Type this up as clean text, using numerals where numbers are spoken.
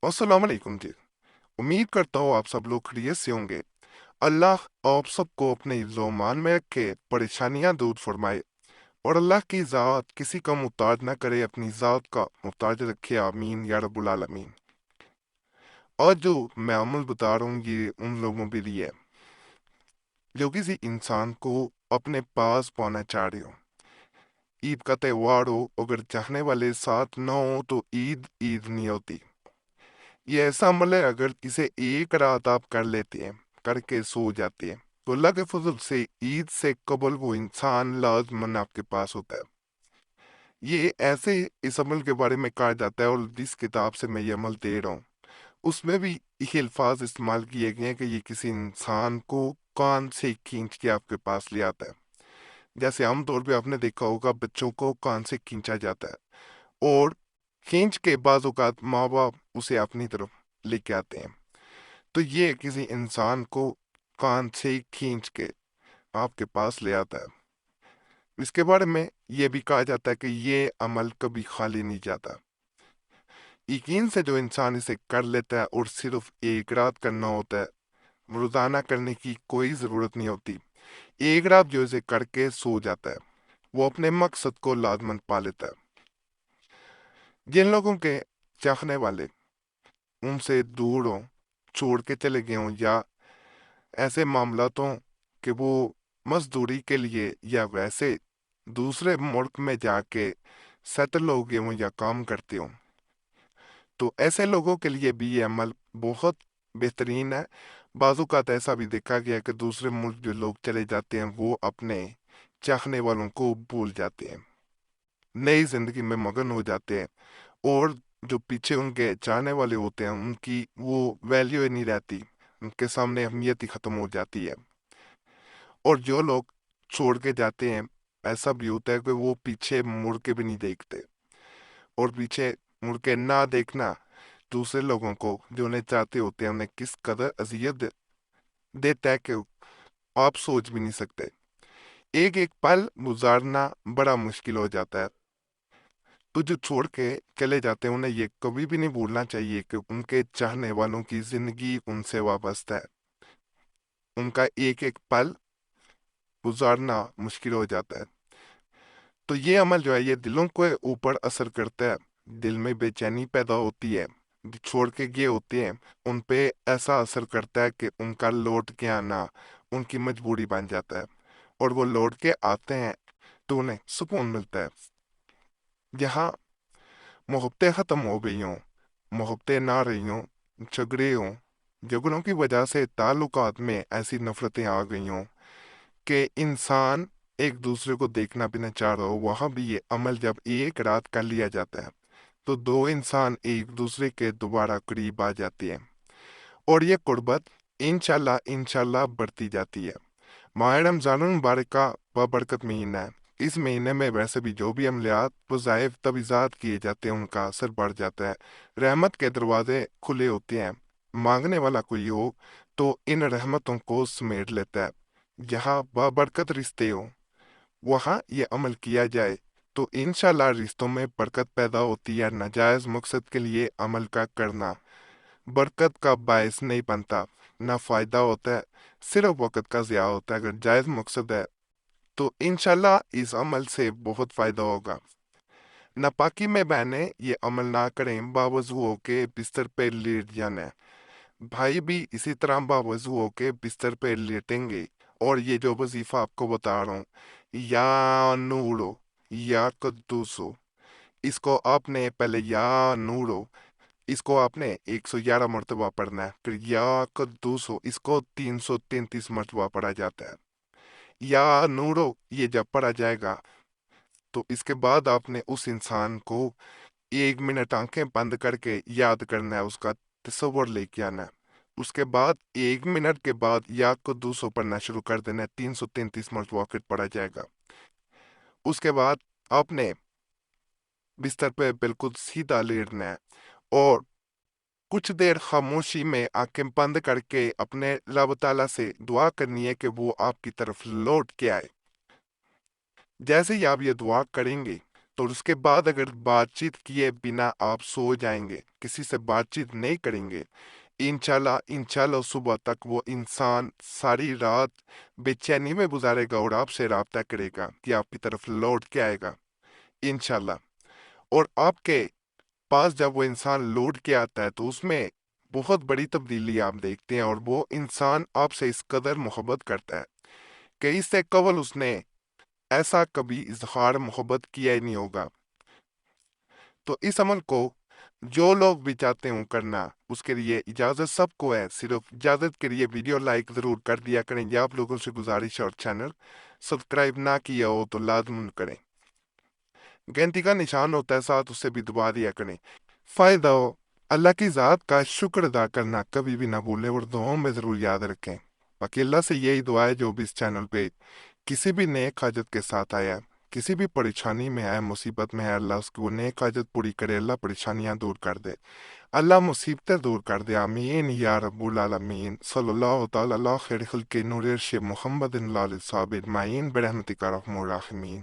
अस्सलाम वालेकुम जी। उम्मीद करता हूँ आप सब लोग खैरियत से होंगे। अल्लाह आप सबको अपने ईमान में रखे, परेशानियां दूर फरमाए और अल्लाह की ज़ात किसी का मुहताज ना करे, अपनी ज़ात का मुहताज रखे। आमीन या रब्बुल आलमीन। और जो मैं अमल बता रहा हूँ ये उन लोगों के लिए है जो किसी इंसान को अपने पास पाना चाह रहे हो। ईद का त्यौहार हो, अगर चाहने वाले साथ ना हो तो ईद ईद नहीं होती। ये ऐसा अमल है, अगर इसे एक रात आप कर लेते हैं, करके सो जाते हैं, तो अल्लाह के फजल से ईद से कबल वो इंसान लाजमन आपके पास होता है। ये ऐसे इस अमल के बारे में कहा जाता है, और जिस किताब से मैं ये अमल दे रहा हूँ उसमें भी ये अल्फाज इस्तेमाल किए गए हैं कि ये किसी इंसान को कान से खींच के आपके पास ले आता है। जैसे आमतौर पे आपने देखा होगा बच्चों को कान से खींचा जाता है, और खींच के बाज़ औक़ात माँ बाप उसे अपनी तरफ लेके आते हैं। तो ये किसी इंसान को कान से खींच के आपके पास ले आता है। इसके बारे में ये भी कहा जाता है कि ये अमल कभी खाली नहीं जाता। यकीन से जो इंसान इसे कर लेता है, और सिर्फ एक रात करना होता है, रोजाना करने की कोई ज़रूरत नहीं होती। एक रात जो इसे करके सो जाता है वो अपने मकसद को लाजमन पा लेता है। जिन लोगों के चाहने वाले उनसे दूर हों, छोड़ के चले गए हों, या ऐसे मामलात हों कि वो मजदूरी के लिए या वैसे दूसरे मुल्क में जाके सेटल हो गए हों या काम करते हों, तो ऐसे लोगों के लिए भी ये अमल बहुत बेहतरीन है। बाज़-औक़ात ऐसा भी देखा गया है कि दूसरे मुल्क जो लोग चले जाते हैं वो अपने चाहने वालों को भूल जाते हैं, नई ज़िंदगी में मगन हो जाते हैं, और जो पीछे उनके चाहने वाले होते हैं उनकी वो वैल्यू ही नहीं रहती, उनके सामने अहमियत ही ख़त्म हो जाती है। और जो लोग छोड़ के जाते हैं, ऐसा भी होता है कि वो पीछे मुड़ के भी नहीं देखते, और पीछे मुड़ के ना देखना दूसरे लोगों को जो उन्हें चाहते होते हैं उन्हें किस कदर अजियत देता है कि आप सोच भी नहीं सकते। एक एक पल गुजारना बड़ा मुश्किल हो जाता है। तो जो छोड़ के चले जाते हैं उन्हें ये कभी भी नहीं भूलना चाहिए कि उनके चाहने वालों की जिंदगी उनसे वाबस्ता है। उनका एक एक पल गुजारना मुश्किल हो जाता है। तो ये अमल जो है ये दिलों के ऊपर असर करता है, दिल में बेचैनी पैदा होती है। जो छोड़ के गए होते हैं उन पे ऐसा असर करता है कि उनका लौट के आना उनकी मजबूरी बन जाता है, और वो लौट के आते हैं तो उन्हें सुकून मिलता है। जहाँ मोहब्बतें ख़त्म हो गई हों, मोहब्बतें ना रही हों, झगड़े हों, झगड़ों की वजह से ताल्लुकात में ऐसी नफ़रतें आ गई हों कि इंसान एक दूसरे को देखना भी न चाह रहा हो, वहाँ भी ये अमल जब एक रात कर लिया जाता है तो दो इंसान एक दूसरे के दोबारा करीब आ जाते हैं, और ये कुर्बत इंशाल्लाह इंशाल्लाह बढ़ती जाती है। माह रमज़ान मुबारक का बबरकत महीना है। इस महीने में वैसे भी जो भी अमलियात वज़ाइफ तवीज़ात किए जाते हैं उनका असर बढ़ जाता है, रहमत के दरवाजे खुले होते हैं। मांगने वाला कोई हो तो इन रहमतों को समेट लेता है। जहाँ बाबरकत रिश्ते हो वहाँ ये अमल किया जाए तो इंशाल्लाह रिश्तों में बरकत पैदा होती है। नाजायज़ मकसद के लिए अमल का करना बरकत का बायस नहीं बनता, ना फ़ायदा होता है, सिर्फ वक़्त का ज़िया होता है। अगर जायज़ मकसद है तो इंशाल्लाह इस अमल से बहुत फ़ायदा होगा। नापाकी में बहनें ये अमल ना करें, बावज़ू हो के बिस्तर पे लेट जाना है। भाई भी इसी तरह बावज़ू हो के बिस्तर पे लेटेंगे, और ये जो वजीफ़ा आपको बता रहा हूँ, या नूरो या कद्दूसो, इसको आपने पहले या नूरो इसको आपने 111 मरतबा पढ़ना है, फिर या कद्दूसो इसको 333 मरतबा पढ़ा जाता है। या नूरो ये जब पढ़ा जाएगा तो इसके बाद आपने उस इंसान को 1 मिनट आंखें बंद करके याद करना है, उसका तस्वर लेके आना है। उसके बाद 1 मिनट के बाद या को 200 पढ़ना शुरू कर देना है, 333 मरतबा फिर पढ़ा जाएगा। उसके बाद आपने बिस्तर पे बिल्कुल सीधा लेटना है, और कुछ देर खामोशी में आंखें बंद करके अपने रब ताला से दुआ करनी है कि वो आपकी तरफ लौट के आए। जैसे ही आप ये दुआ करेंगे تو اس کے بعد اگر بات چیت کیے بنا آپ سو جائیں گے، کسی سے بات چیت نہیں کریں گے، انشاءاللہ صبح تک وہ انسان ساری رات بے چینی میں گزارے گا اور آپ سے رابطہ کرے گا کہ آپ کی طرف لوٹ کے آئے گا انشاءاللہ۔ اور آپ کے پاس جب وہ انسان لوٹ کے آتا ہے تو اس میں بہت بڑی تبدیلی آپ دیکھتے ہیں، اور وہ انسان آپ سے اس قدر محبت کرتا ہے کہ اس سے قبل اس نے ایسا کبھی اظہار محبت کیا ہی نہیں ہوگا۔ تو اس عمل کو جو لوگ بھی چاہتے ہوں کرنا، اس کے لیے اجازت سب کو ہے، صرف اجازت کے لیے ویڈیو لائک ضرور کر دیا کریں۔ یہ آپ لوگوں سے گزارش ہے، اور چینل سبسکرائب نہ کیا ہو تو لازم کریں، گھنٹی کا نشان ہوتا ہے ساتھ، اسے بھی دبا دیا کریں۔ فائدہ ہو، اللہ کی ذات کا شکر ادا کرنا کبھی بھی نہ بھولیں اور دعاؤں میں ضرور یاد رکھیں۔ باقی اللہ سے یہی دعا ہے جو بھی اس چینل پہ کسی بھی نیک حاجت کے ساتھ آیا، کسی بھی پریشانی میں ہے، مصیبت میں ہے، اللہ اس کو نیک حاجت پوری کرے، اللہ پریشانیاں دور کر دے، اللہ مصیبتیں دور کر دے، آمین یا رب العالمین۔ صلی اللہ تعالی علی خیر خلق نور ارش محمد علیہ صحابہ اجمعین برحمتک یا ارحم الراحمین۔